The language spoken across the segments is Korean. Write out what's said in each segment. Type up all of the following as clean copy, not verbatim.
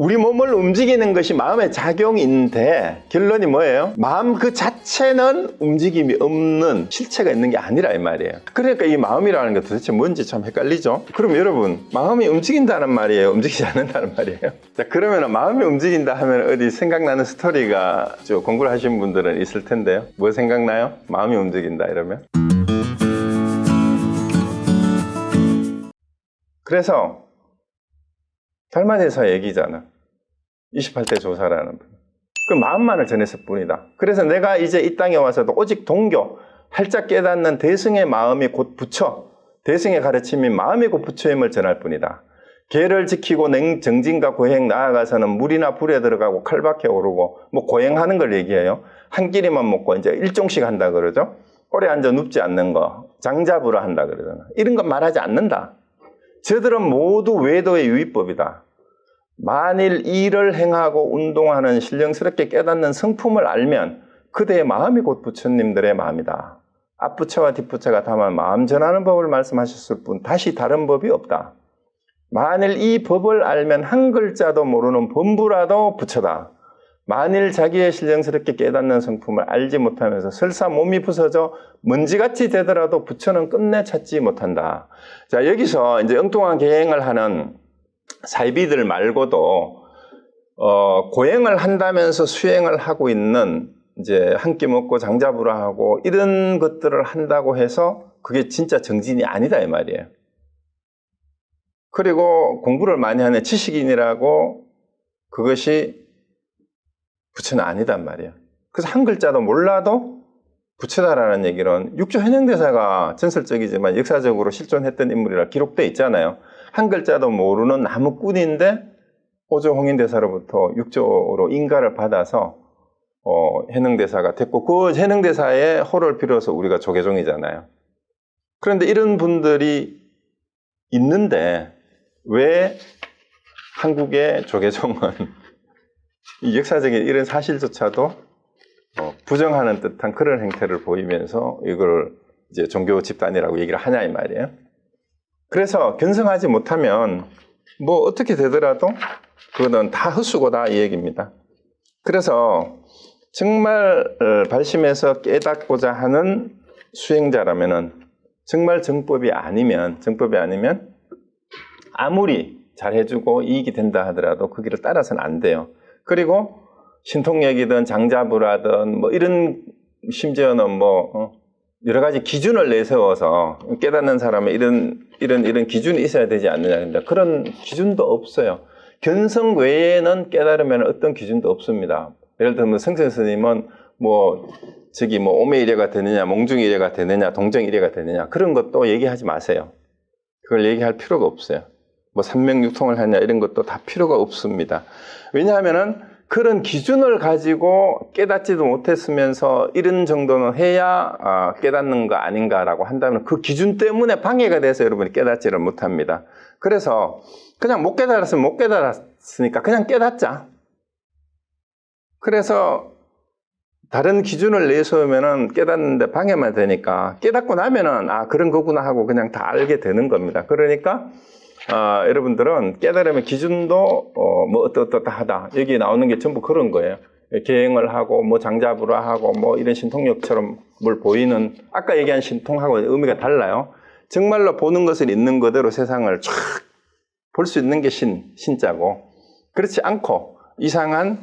우리 몸을 움직이는 것이 마음의 작용인데 결론이 뭐예요? 마음 그 자체는 움직임이 없는 실체가 있는 게 아니라 이 말이에요. 그러니까 이 마음이라는 게 도대체 뭔지 참 헷갈리죠? 그럼 여러분, 마음이 움직인다는 말이에요? 움직이지 않는다는 말이에요? 자, 그러면 마음이 움직인다 하면 어디 생각나는 스토리가 공부를 하신 분들은 있을 텐데요. 뭐 생각나요? 마음이 움직인다 이러면? 그래서 달마대사 얘기잖아. 28대 조사라는 분. 그 마음만을 전했을 뿐이다. 그래서 내가 이제 이 땅에 와서도 오직 동교, 활짝 깨닫는 대승의 마음이 곧 부처, 대승의 가르침이 마음이 곧 부처임을 전할 뿐이다. 계를 지키고 정진과 고행 나아가서는 물이나 불에 들어가고 칼밖에 오르고 뭐 고행하는 걸 얘기해요. 한 끼리만 먹고 이제 일종씩 한다 그러죠. 오래 앉아 눕지 않는 거, 장자부라 한다 그러잖아. 이런 건 말하지 않는다. 저들은 모두 외도의 유의법이다. 만일 일을 행하고 운동하는 신령스럽게 깨닫는 성품을 알면 그대의 마음이 곧 부처님들의 마음이다. 앞부처와 뒷부처가 다만 마음 전하는 법을 말씀하셨을 뿐 다시 다른 법이 없다. 만일 이 법을 알면 한 글자도 모르는 범부라도 부처다. 만일 자기의 신령스럽게 깨닫는 성품을 알지 못하면서 설사 몸이 부서져 먼지같이 되더라도 부처는 끝내 찾지 못한다. 자, 여기서 이제 엉뚱한 계행을 하는 사이비들 말고도 고행을 한다면서 수행을 하고 있는 이제 한 끼 먹고 장자부라 하고 이런 것들을 한다고 해서 그게 진짜 정진이 아니다 이 말이에요. 그리고 공부를 많이 하는 지식인이라고 그것이 부처는 아니단 말이에요. 그래서 한 글자도 몰라도 부처다라는 얘기는 육조 현행대사가 전설적이지만 역사적으로 실존했던 인물이라 기록되어 있잖아요. 한 글자도 모르는 나무꾼인데 호조 홍인대사로부터 육조로 인가를 받아서 현행대사가 됐고 그 현행대사의 호를 빌어서 우리가 조계종이잖아요. 그런데 이런 분들이 있는데 왜 한국의 조계종은 이 역사적인 이런 사실조차도 부정하는 듯한 그런 행태를 보이면서 이걸 이제 종교 집단이라고 얘기를 하냐 이 말이에요. 그래서 견성하지 못하면 뭐 어떻게 되더라도 그거는 다 헛수고다 이 얘기입니다. 그래서 정말 발심해서 깨닫고자 하는 수행자라면은 정말 정법이 아니면 아무리 잘해주고 이익이 된다 하더라도 그 길을 따라서는 안 돼요. 그리고 신통력이든 장자부라든 뭐 이런 심지어는 뭐 여러 가지 기준을 내세워서 깨닫는 사람의 이런 기준이 있어야 되지 않느냐. 근데 그런 기준도 없어요. 견성 외에는 깨달으면 어떤 기준도 없습니다. 예를 들면 성천 스님은 오매일해가 되느냐, 몽중일해가 되느냐, 동정일해가 되느냐 그런 것도 얘기하지 마세요. 그걸 얘기할 필요가 없어요. 뭐 삼명육통을 하냐 이런 것도 다 필요가 없습니다. 왜냐하면은 그런 기준을 가지고 깨닫지도 못했으면서 이런 정도는 해야 깨닫는 거 아닌가라고 한다면 그 기준 때문에 방해가 돼서 여러분이 깨닫지를 못합니다. 그래서 그냥 못 깨달았으면 못 깨달았으니까 그냥 깨닫자. 그래서 다른 기준을 내세우면은 깨닫는데 방해만 되니까 깨닫고 나면은 그런 거구나 하고 그냥 다 알게 되는 겁니다. 그러니까 여러분들은 깨달으면 기준도 어떻다 하다 여기 나오는 게 전부 그런 거예요. 계행을 하고 뭐 장자부라 하고 뭐 이런 신통력처럼 뭘 보이는 아까 얘기한 신통하고 의미가 달라요. 정말로 보는 것을 있는 그대로 세상을 쫙 볼 수 있는 게 신자고 그렇지 않고 이상한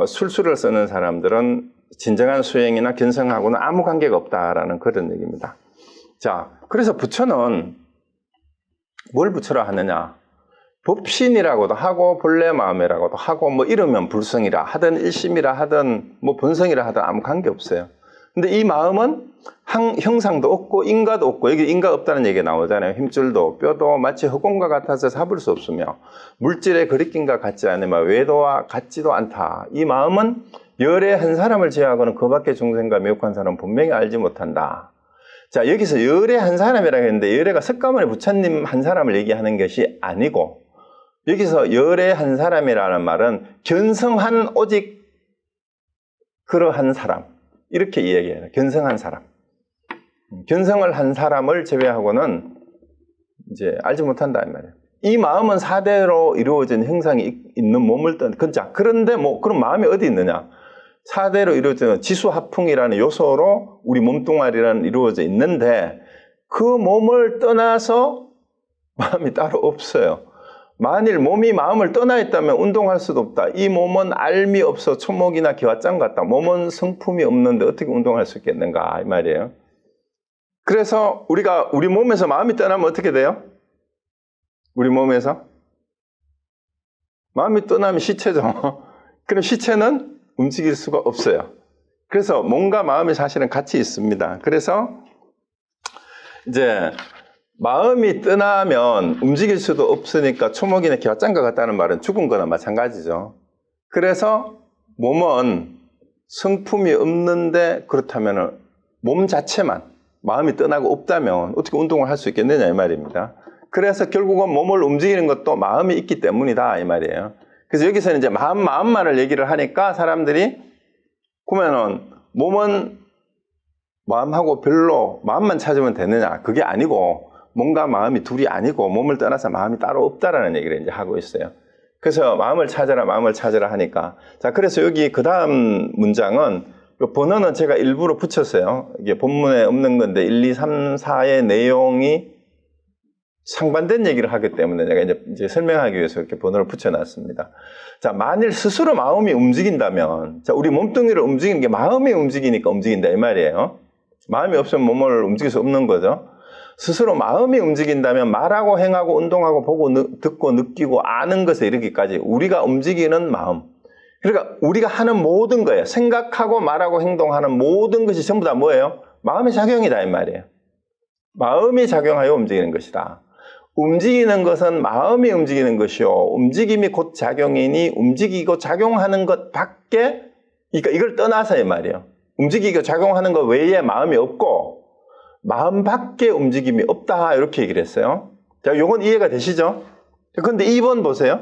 술수를 쓰는 사람들은 진정한 수행이나 견성하고는 아무 관계가 없다라는 그런 얘기입니다. 자, 그래서 부처는 뭘 부처라 하느냐? 법신이라고도 하고 본래 마음이라고도 하고 뭐 이러면 불성이라 하든 일심이라 하든 뭐 본성이라 하든 아무 관계 없어요. 근데 이 마음은 형상도 없고 인가도 없고 여기 인가 없다는 얘기가 나오잖아요. 힘줄도 뼈도 마치 흙공과 같아서 잡을 수 없으며 물질의 그리낌과 같지 않으며 외도와 같지도 않다. 이 마음은 열의 한 사람을 제외하고는 그 밖의 중생과 미혹한 사람은 분명히 알지 못한다. 자, 여기서 열의 한 사람이라고 했는데 열애가 석가모니 부처님 한 사람을 얘기하는 것이 아니고 여기서 열의 한 사람이라는 말은 견성한 오직 그러한 사람 이렇게 이야기해요. 견성한 사람. 견성을 한 사람을 제외하고는 이제 알지 못한다 이 말이에요. 이 마음은 4대로 이루어진 형상이 있는 몸을 그런데 그럼 마음이 어디 있느냐? 4대로 이루어진 지수합풍이라는 요소로 우리 몸뚱아리라는 이루어져 있는데 그 몸을 떠나서 마음이 따로 없어요. 만일 몸이 마음을 떠나 있다면 운동할 수도 없다. 이 몸은 알미 없어 초목이나 기와장 같다. 몸은 성품이 없는데 어떻게 운동할 수 있겠는가 이 말이에요. 그래서 우리 몸에서 마음이 떠나면 어떻게 돼요? 우리 몸에서? 마음이 떠나면 시체죠. 그럼 시체는 움직일 수가 없어요. 그래서 몸과 마음이 사실은 같이 있습니다. 그래서 이제 마음이 떠나면 움직일 수도 없으니까 초목이나 기와장과 같다는 말은 죽은 거나 마찬가지죠. 그래서 몸은 성품이 없는데 그렇다면 몸 자체만 마음이 떠나고 없다면 어떻게 운동을 할 수 있겠느냐 이 말입니다. 그래서 결국은 몸을 움직이는 것도 마음이 있기 때문이다 이 말이에요. 그래서 여기서는 이제 마음만을 얘기를 하니까 사람들이 그러면은 몸은 마음하고 별로 마음만 찾으면 되느냐? 그게 아니고 몸과 마음이 둘이 아니고 몸을 떠나서 마음이 따로 없다라는 얘기를 이제 하고 있어요. 그래서 마음을 찾아라 하니까 자 그래서 여기 그 다음 문장은 번호는 제가 일부러 붙였어요. 이게 본문에 없는 건데 1, 2, 3, 4의 내용이 상반된 얘기를 하기 때문에 내가 이제 설명하기 위해서 이렇게 번호를 붙여놨습니다. 자, 만일 스스로 마음이 움직인다면, 자, 우리 몸뚱이를 움직이는 게 마음이 움직이니까 움직인다, 이 말이에요. 마음이 없으면 몸을 움직일 수 없는 거죠. 스스로 마음이 움직인다면 말하고 행하고 운동하고 보고 듣고 느끼고 아는 것에 이르기까지 우리가 움직이는 마음. 그러니까 우리가 하는 모든 거예요. 생각하고 말하고 행동하는 모든 것이 전부 다 뭐예요? 마음의 작용이다, 이 말이에요. 마음이 작용하여 움직이는 것이다. 움직이는 것은 마음이 움직이는 것이요. 움직임이 곧 작용이니 움직이고 작용하는 것 밖에, 그러니까 이걸 떠나서 이 말이에요. 움직이고 작용하는 것 외에 마음이 없고 마음 밖에 움직임이 없다. 이렇게 얘기를 했어요. 자, 요건 이해가 되시죠? 그런데 2번 보세요.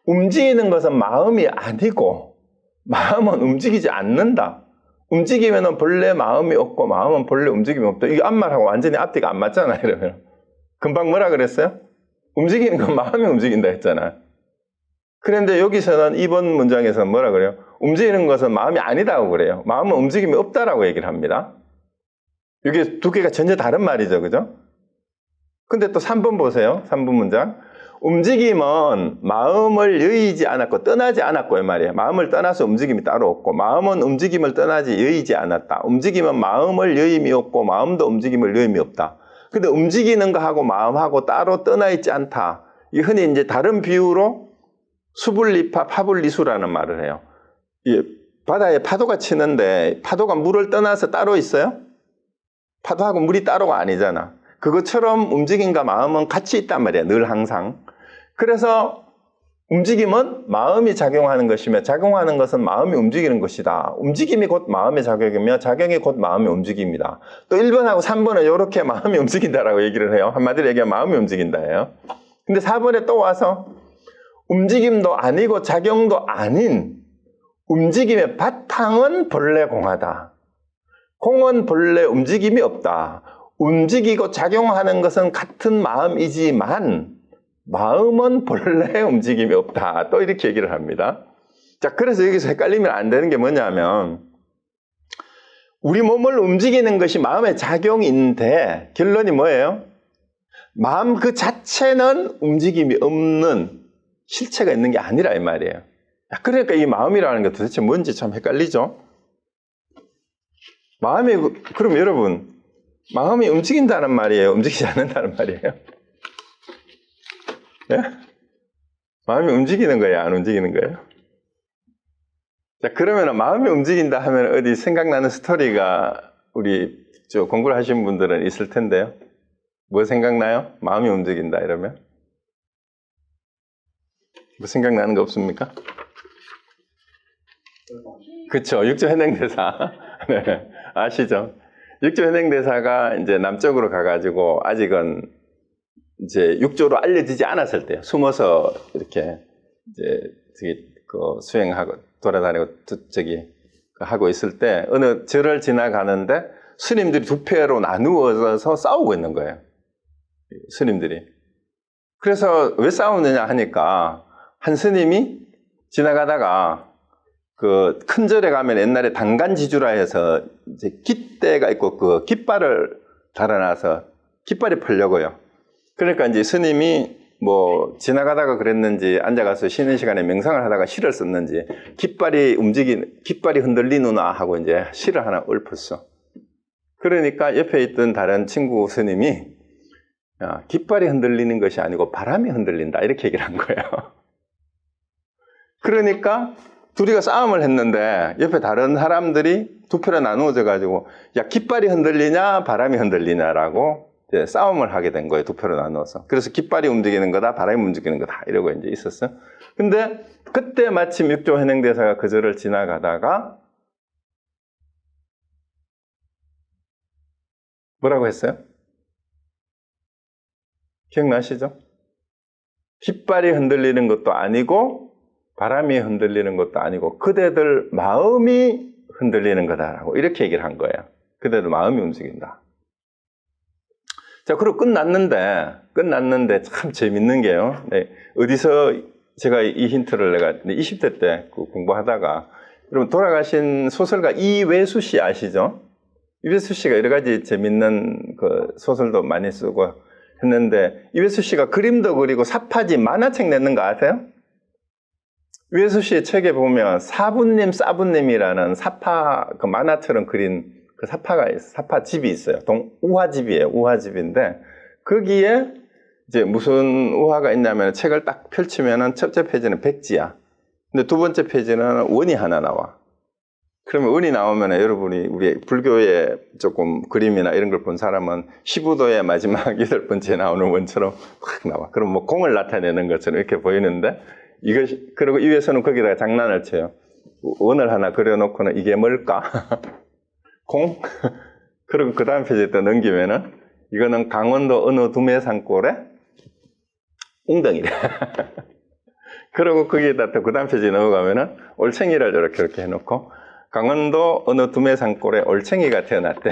움직이는 것은 마음이 아니고 마음은 움직이지 않는다. 움직이면은 본래 마음이 없고 마음은 본래 움직임이 없다. 이게 앞말하고 완전히 앞뒤가 안 맞잖아요. 이러면. 금방 뭐라 그랬어요? 움직이는 건 마음이 움직인다 했잖아요. 그런데 여기서는 이번 문장에서는 뭐라 그래요? 움직이는 것은 마음이 아니다고 그래요. 마음은 움직임이 없다라고 얘기를 합니다. 이게 두 개가 전혀 다른 말이죠. 그죠? 근데 또 3번 보세요. 3번 문장. 움직임은 마음을 여의지 않았고 떠나지 않았고 이 말이에요. 마음을 떠나서 움직임이 따로 없고 마음은 움직임을 떠나지 여의지 않았다. 움직임은 마음을 여임이 없고 마음도 움직임을 여임이 없다. 근데 움직이는 거하고 마음하고 따로 떠나 있지 않다. 이 흔히 이제 다른 비유로 수분리파 파분리수라는 말을 해요. 이 바다에 파도가 치는데 파도가 물을 떠나서 따로 있어요? 파도하고 물이 따로가 아니잖아. 그것처럼 움직임과 마음은 같이 있단 말이야. 늘 항상. 그래서 움직임은 마음이 작용하는 것이며 작용하는 것은 마음이 움직이는 것이다. 움직임이 곧 마음의 작용이며 작용이 곧 마음의 움직임이다. 또 1번하고 3번은 이렇게 마음이 움직인다라고 얘기를 해요. 한마디로 얘기하면 마음이 움직인다예요. 근데 4번에 또 와서 움직임도 아니고 작용도 아닌 움직임의 바탕은 본래 공하다. 공은 본래 움직임이 없다. 움직이고 작용하는 것은 같은 마음이지만 마음은 본래 움직임이 없다. 또 이렇게 얘기를 합니다. 자, 그래서 여기서 헷갈리면 안 되는 게 뭐냐면 우리 몸을 움직이는 것이 마음의 작용인데 결론이 뭐예요? 마음 그 자체는 움직임이 없는 실체가 있는 게 아니라 이 말이에요. 그러니까 이 마음이라는 게 도대체 뭔지 참 헷갈리죠? 마음이, 그럼 여러분 마음이 움직인다는 말이에요? 움직이지 않는다는 말이에요? 예? 마음이 움직이는 거예요? 안 움직이는 거예요? 자, 그러면 마음이 움직인다 하면 어디 생각나는 스토리가 우리 공부를 하신 분들은 있을 텐데요. 뭐 생각나요? 마음이 움직인다 이러면? 뭐 생각나는 거 없습니까? 그쵸. 육조 현행대사. 네, 아시죠? 육조 현행대사가 이제 남쪽으로 가가지고 아직은 이제 육조로 알려지지 않았을 때요. 숨어서 이렇게 이제 그 수행하고 돌아다니고 하고 있을 때 어느 절을 지나가는데 스님들이 두 패로 나누어서 싸우고 있는 거예요. 스님들이. 그래서 왜 싸우느냐 하니까 한 스님이 지나가다가 그 큰 절에 가면 옛날에 단간지주라 해서 이제 깃대가 있고 그 깃발을 달아놔서 깃발이 풀려고요. 그러니까 이제 스님이 뭐 지나가다가 그랬는지 앉아가서 쉬는 시간에 명상을 하다가 시를 썼는지 깃발이 흔들리누나 하고 이제 시를 하나 읊었어. 그러니까 옆에 있던 다른 친구 스님이 야, 깃발이 흔들리는 것이 아니고 바람이 흔들린다 이렇게 얘기를 한 거예요. 그러니까 둘이가 싸움을 했는데 옆에 다른 사람들이 두 표로 나누어져 가지고 야 깃발이 흔들리냐 바람이 흔들리냐라고 이제 싸움을 하게 된 거예요. 두 표로 나누어서. 그래서 깃발이 움직이는 거다 바람이 움직이는 거다 이러고 이제 있었어. 근데 그때 마침 육조 현행대사가 그 절을 지나가다가 뭐라고 했어요? 기억나시죠? 깃발이 흔들리는 것도 아니고 바람이 흔들리는 것도 아니고 그대들 마음이 흔들리는 거다라고 이렇게 얘기를 한 거예요. 그대들 마음이 움직인다. 자, 그리고 끝났는데 참 재밌는 게요. 네, 어디서 제가 이 힌트를 내가 20대 때 공부하다가 여러분 돌아가신 소설가 이외수 씨 아시죠? 이외수 씨가 여러 가지 재밌는 그 소설도 많이 쓰고 했는데 이외수 씨가 그림도 그리고 사파지 만화책 냈는 거 아세요? 이외수 씨의 책에 보면 사부님 싸부님이라는 사파 그 만화처럼 그린 그 사파가 있어요. 사파집이 있어요. 우화집이에요. 우화집인데 거기에 이제 무슨 우화가 있냐면 책을 딱 펼치면은 첫째 페이지는 백지야. 근데 두 번째 페이지는 원이 하나 나와. 그러면 원이 나오면 여러분이 우리 불교의 조금 그림이나 이런 걸 본 사람은 15도의 마지막 8번째에 나오는 원처럼 확 나와. 그럼 뭐 공을 나타내는 것처럼 이렇게 보이는데 이것이 그리고 이외에서는 거기다가 장난을 쳐요. 원을 하나 그려놓고는 이게 뭘까? 공? 그리고 그 다음 페이지에 또 넘기면은 이거는 강원도 어느 두매산골에 웅덩이래. 그리고 거기에다 또 그 다음 페이지에 넘어가면은 올챙이를 이렇게 해놓고 강원도 어느 두매산골에 올챙이가 태어났대.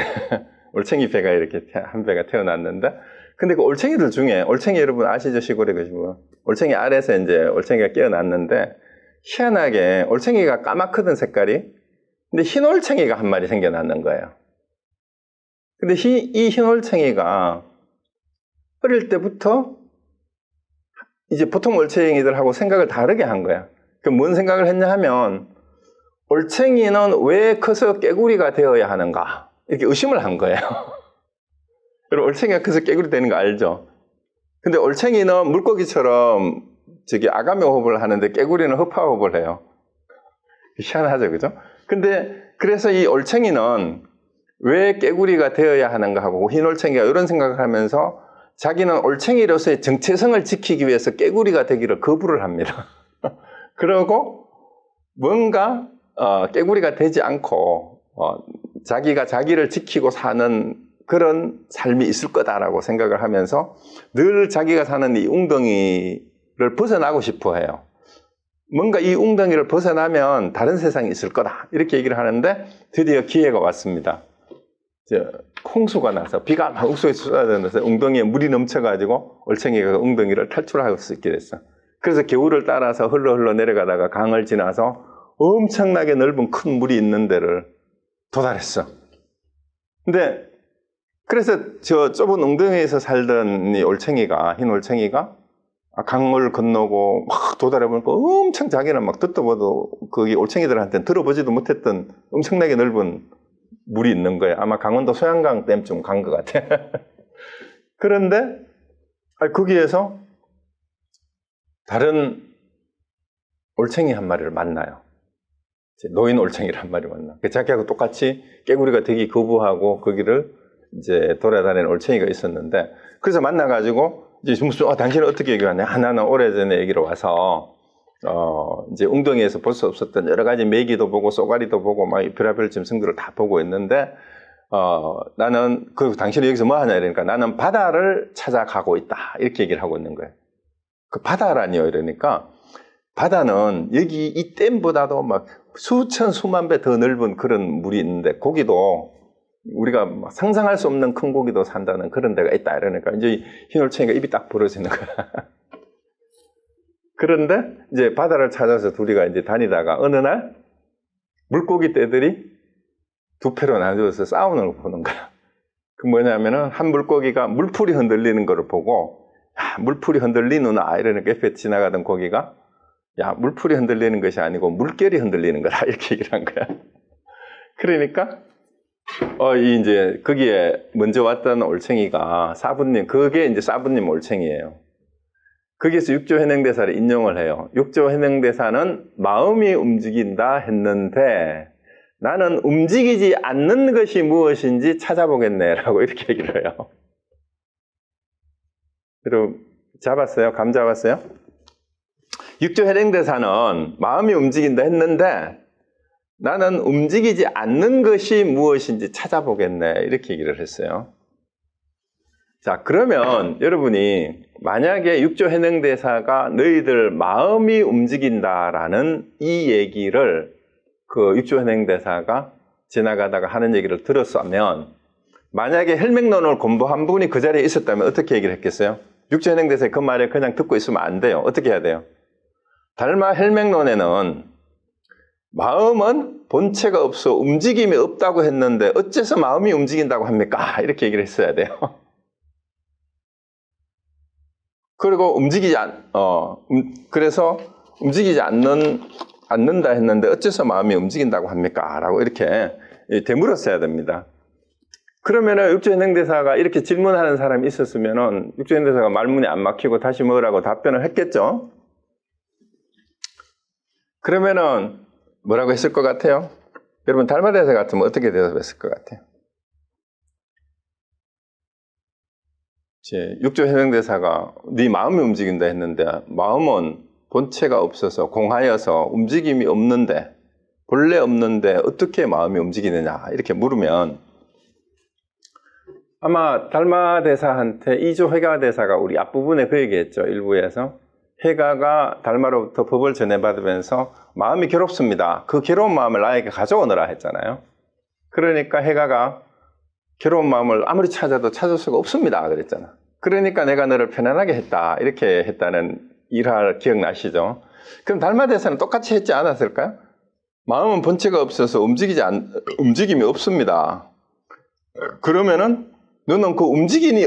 올챙이 배가 이렇게 한 배가 태어났는데 근데 그 올챙이들 중에 올챙이 여러분 아시죠? 시골에 계시고 올챙이 아래에서 이제 올챙이가 깨어났는데 희한하게 올챙이가 까맣거든 색깔이. 근데 흰 올챙이가 한 마리 생겨났는 거예요. 근데 이 흰 올챙이가 어릴 때부터 이제 보통 올챙이들하고 생각을 다르게 한 거야. 그 뭔 생각을 했냐 하면 올챙이는 왜 커서 깨구리가 되어야 하는가? 이렇게 의심을 한 거예요. 여러분 올챙이가 커서 깨구리 되는 거 알죠? 근데 올챙이는 물고기처럼 저기 아가미 호흡을 하는데 깨구리는 흡하 호흡을 해요. 희한하죠, 그죠? 근데 그래서 이 올챙이는 왜 깨구리가 되어야 하는가 하고 흰 올챙이가 이런 생각을 하면서 자기는 올챙이로서의 정체성을 지키기 위해서 깨구리가 되기를 거부를 합니다. 그러고 뭔가 깨구리가 되지 않고 자기가 자기를 지키고 사는 그런 삶이 있을 거다라고 생각을 하면서 늘 자기가 사는 이 웅덩이를 벗어나고 싶어 해요. 뭔가 이 웅덩이를 벗어나면 다른 세상이 있을 거다 이렇게 얘기를 하는데 드디어 기회가 왔습니다. 홍수가 나서 비가 막 옥수에서 쏟아지면서 웅덩이에 물이 넘쳐가지고 올챙이가 웅덩이를 탈출할 수 있게 됐어. 그래서 겨울을 따라서 흘러 내려가다가 강을 지나서 엄청나게 넓은 큰 물이 있는 데를 도달했어. 근데 그래서 저 좁은 웅덩이에서 살던 이 올챙이가 흰 올챙이가 강을 건너고 막 도달해보니까 엄청 자기는 막 듣도 보도 거기 올챙이들한테는 들어보지도 못했던 엄청나게 넓은 물이 있는 거예요. 아마 강원도 소양강 댐쯤 간 것 같아. 그런데 거기에서 다른 올챙이 한 마리를 만나요. 노인 올챙이를 한 마리 만나. 자기하고 똑같이 깨구리가 되기 거부하고 거기를 이제 돌아다니는 올챙이가 있었는데 그래서 만나가지고 이제 무슨 당신은 어떻게 얘기 왔냐? 나는 오래전에 얘기로 와서 이제 웅덩이에서 볼 수 없었던 여러 가지 메기도 보고 쏘가리도 보고 막 별의별 짐승들을 다 보고 있는데 나는 당신은 여기서 뭐 하냐 이러니까 나는 바다를 찾아가고 있다 이렇게 얘기를 하고 있는 거예요. 그 바다라니요 이러니까 바다는 여기 이 댐보다도 막 수천 수만 배 더 넓은 그런 물이 있는데 거기도 우리가 상상할 수 없는 큰 고기도 산다는 그런 데가 있다 이러니까 이제 흰 올챙이가 입이 딱 벌어지는 거야. 그런데 이제 바다를 찾아서 둘이가 이제 다니다가 어느 날 물고기 떼들이 두 패로 나누어서 싸우는 걸 보는 거야. 그 뭐냐면은 한 물고기가 물풀이 흔들리는 걸 보고 야, 물풀이 흔들리누나 이러니까 옆에 지나가던 고기가 야, 물풀이 흔들리는 것이 아니고 물결이 흔들리는 거라 이렇게 얘기를 한 거야. 그러니까 이제 거기에 먼저 왔던 올챙이가 사부님, 그게 이제 사부님 올챙이에요. 거기에서 육조현행대사를 인용을 해요. 육조현행대사는 마음이 움직인다 했는데 나는 움직이지 않는 것이 무엇인지 찾아보겠네 라고 이렇게 얘기를 해요. 여러분 잡았어요? 감 잡았어요? 육조현행대사는 마음이 움직인다 했는데 나는 움직이지 않는 것이 무엇인지 찾아보겠네 이렇게 얘기를 했어요. 자, 그러면 여러분이 만약에 육조현행대사가 너희들 마음이 움직인다라는 이 얘기를 그 육조현행대사가 지나가다가 하는 얘기를 들었으면 만약에 헬맹론을 공부한 분이 그 자리에 있었다면 어떻게 얘기를 했겠어요? 육조현행대사의 그 말을 그냥 듣고 있으면 안 돼요. 어떻게 해야 돼요? 달마 헬맹론에는 마음은 본체가 없어 움직임이 없다고 했는데 어째서 마음이 움직인다고 합니까? 이렇게 얘기를 했어야 돼요. 그리고 그래서 움직이지 않는다 했는데 어째서 마음이 움직인다고 합니까? 라고 이렇게 되물었어야 됩니다. 그러면은 육조현행대사가 이렇게 질문하는 사람이 있었으면은 육조현행대사가 말문이 안 막히고 다시 뭐라고 답변을 했겠죠? 그러면은 뭐라고 했을 것 같아요? 여러분 달마대사 같으면 어떻게 대답했을 것 같아요? 육조현행대사가 네 마음이 움직인다 했는데 마음은 본체가 없어서 공하여서 움직임이 없는데 본래 없는데 어떻게 마음이 움직이느냐 이렇게 물으면 아마 달마대사한테 이조회가대사가 우리 앞부분에 그 얘기했죠. 일부에서 회가가 달마로부터 법을 전해받으면서 마음이 괴롭습니다. 그 괴로운 마음을 나에게 가져오너라 했잖아요. 그러니까 회가가 괴로운 마음을 아무리 찾아도 찾을 수가 없습니다 그랬잖아. 그러니까 내가 너를 편안하게 했다 이렇게 했다는 일화 기억나시죠? 그럼 달마대사는 똑같이 했지 않았을까요? 마음은 본체가 없어서 움직임이 없습니다. 그러면은 너는 그 움직임이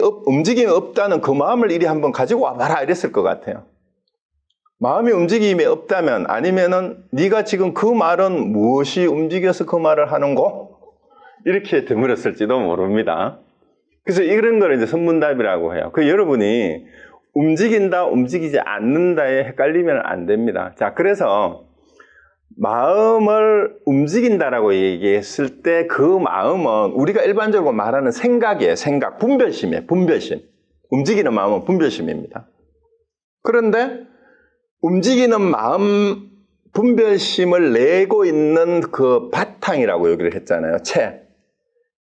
없다는 그 마음을 이리 한번 가지고 와봐라 이랬을 것 같아요. 마음이 움직임이 없다면 아니면은 네가 지금 그 말은 무엇이 움직여서 그 말을 하는고? 이렇게 되물었을지도 모릅니다. 그래서 이런 걸 이제 선문답이라고 해요. 그 여러분이 움직인다, 움직이지 않는다에 헷갈리면 안 됩니다. 자, 그래서 마음을 움직인다라고 얘기했을 때 그 마음은 우리가 일반적으로 말하는 생각이에요. 생각, 분별심이에요. 분별심. 움직이는 마음은 분별심입니다. 그런데 움직이는 마음, 분별심을 내고 있는 그 바탕이라고 얘기를 했잖아요.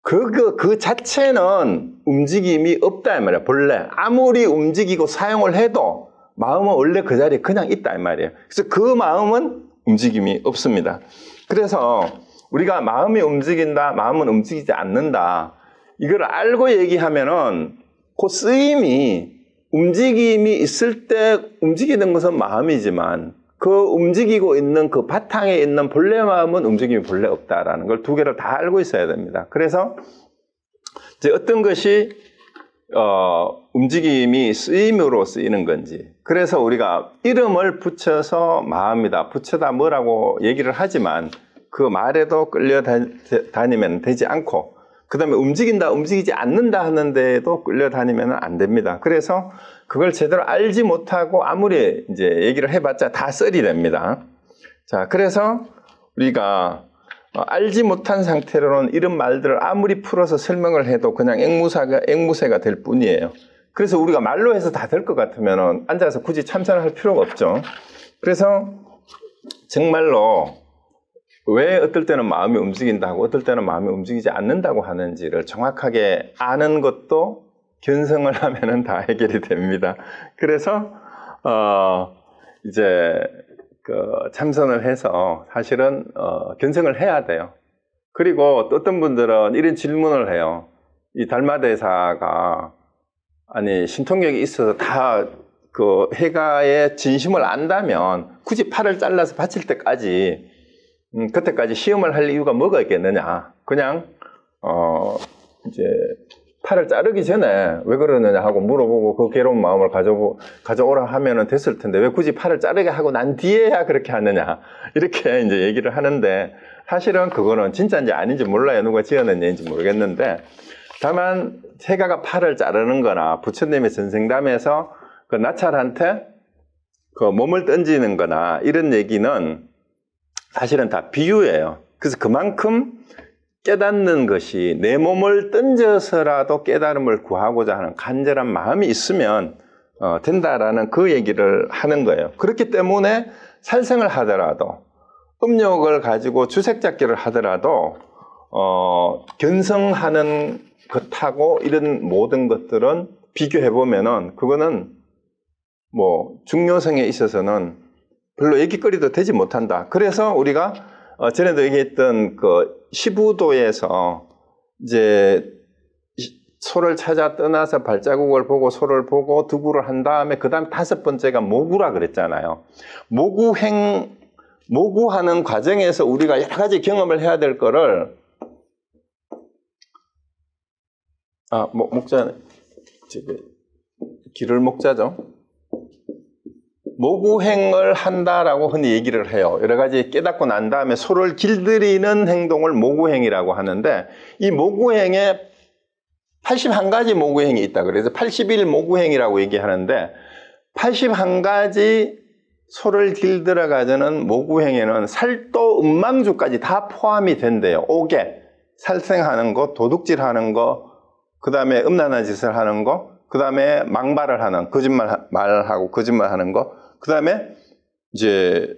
그 자체는 움직임이 없다 이 말이에요. 본래 아무리 움직이고 사용을 해도 마음은 원래 그 자리에 그냥 있다 이 말이에요. 그래서 그 마음은 움직임이 없습니다. 그래서 우리가 마음이 움직인다, 마음은 움직이지 않는다 이걸 알고 얘기하면은 그 쓰임이 움직임이 있을 때 움직이는 것은 마음이지만 그 움직이고 있는 그 바탕에 있는 본래 마음은 움직임이 본래 없다라는 걸 두 개를 다 알고 있어야 됩니다. 그래서 이제 어떤 것이 움직임이 쓰임으로 쓰이는 건지, 그래서 우리가 이름을 붙여서 마음이다, 붙여다 뭐라고 얘기를 하지만 그 말에도 끌려다니면 되지 않고, 그 다음에 움직인다, 움직이지 않는다 하는데도 끌려다니면 안 됩니다. 그래서 그걸 제대로 알지 못하고 아무리 이제 얘기를 해봤자 다 썰이 됩니다. 자, 그래서 우리가 알지 못한 상태로는 이런 말들을 아무리 풀어서 설명을 해도 그냥 앵무새가 될 뿐이에요. 그래서 우리가 말로 해서 다 될 것 같으면 앉아서 굳이 참선을 할 필요가 없죠. 그래서 정말로 왜 어떨 때는 마음이 움직인다고 어떨 때는 마음이 움직이지 않는다고 하는지를 정확하게 아는 것도 견성을 하면은 다 해결이 됩니다. 그래서 이제 참선을 해서 사실은 견성을 해야 돼요. 그리고 또 어떤 분들은 이런 질문을 해요. 이 달마대사가 아니 신통력이 있어서 다 그 해가의 진심을 안다면 굳이 팔을 잘라서 바칠 때까지 그때까지 시험을 할 이유가 뭐가 있겠느냐. 그냥 이제 팔을 자르기 전에 왜 그러느냐 하고 물어보고 그 괴로운 마음을 가져오라 하면은 됐을 텐데 왜 굳이 팔을 자르게 하고 난 뒤에야 그렇게 하느냐. 이렇게 이제 얘기를 하는데 사실은 그거는 진짜인지 아닌지 몰라요. 누가 지어낸 얘기인지 모르겠는데 다만 해가가 팔을 자르는 거나 부처님의 전생담에서 그 나찰한테 그 몸을 던지는 거나 이런 얘기는 사실은 다 비유예요. 그래서 그만큼 깨닫는 것이 내 몸을 던져서라도 깨달음을 구하고자 하는 간절한 마음이 있으면 된다라는 그 얘기를 하는 거예요. 그렇기 때문에 살생을 하더라도 음욕을 가지고 주색잡기를 하더라도 견성하는 것하고 이런 모든 것들은 비교해 보면은 그거는 뭐 중요성에 있어서는 별로 얘기거리도 되지 못한다. 그래서 우리가 전에도 얘기했던 그 시부도에서 이제 소를 찾아 떠나서 발자국을 보고 소를 보고 두구를 한 다음에 그 다음 5번째가 모구라 그랬잖아요. 모구하는 과정에서 우리가 여러 가지 경험을 해야 될 거를 목자 길을 목자죠. 모구행을 한다라고 흔히 얘기를 해요. 여러 가지 깨닫고 난 다음에 소를 길들이는 행동을 모구행이라고 하는데 이 모구행에 81가지 모구행이 있다. 그래서 81 모구행이라고 얘기하는데 81가지 소를 길들여 가자는 모구행에는 살도 음망주까지 다 포함이 된대요. 오개, 살생하는 거, 도둑질하는 거, 그 다음에 음란한 짓을 하는 거, 그 다음에 망발을 하는, 말하고 거짓말하는 거, 그 다음에 이제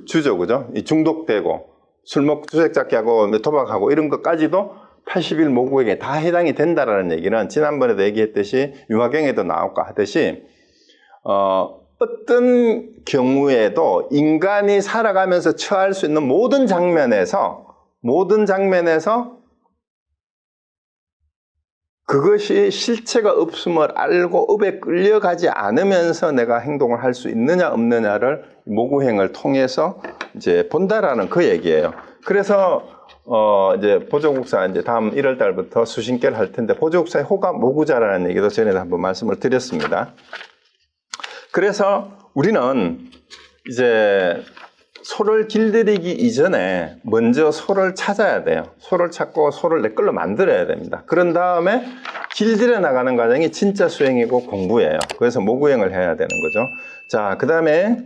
주죠, 그죠? 중독되고 술 먹고 주색잡기하고 도박하고 이런 것까지도 80일 모구에게 다 해당이 된다라는 얘기는 지난번에도 얘기했듯이 융화경에도 나올까 하듯이 어떤 경우에도 인간이 살아가면서 처할 수 있는 모든 장면에서 그것이 실체가 없음을 알고 업에 끌려가지 않으면서 내가 행동을 할 수 있느냐 없느냐를 모구행을 통해서 이제 본다라는 그 얘기예요. 그래서 이제 보조국사 이제 다음 1월 달부터 수신계를 할 텐데 보조국사의 호가 모구자라는 얘기도 전에도 한번 말씀을 드렸습니다. 그래서 우리는 이제 소를 길들이기 이전에 먼저 소를 찾아야 돼요. 소를 찾고 소를 내 걸로 만들어야 됩니다. 그런 다음에 길들여 나가는 과정이 진짜 수행이고 공부예요. 그래서 모구행을 해야 되는 거죠. 자, 그 다음에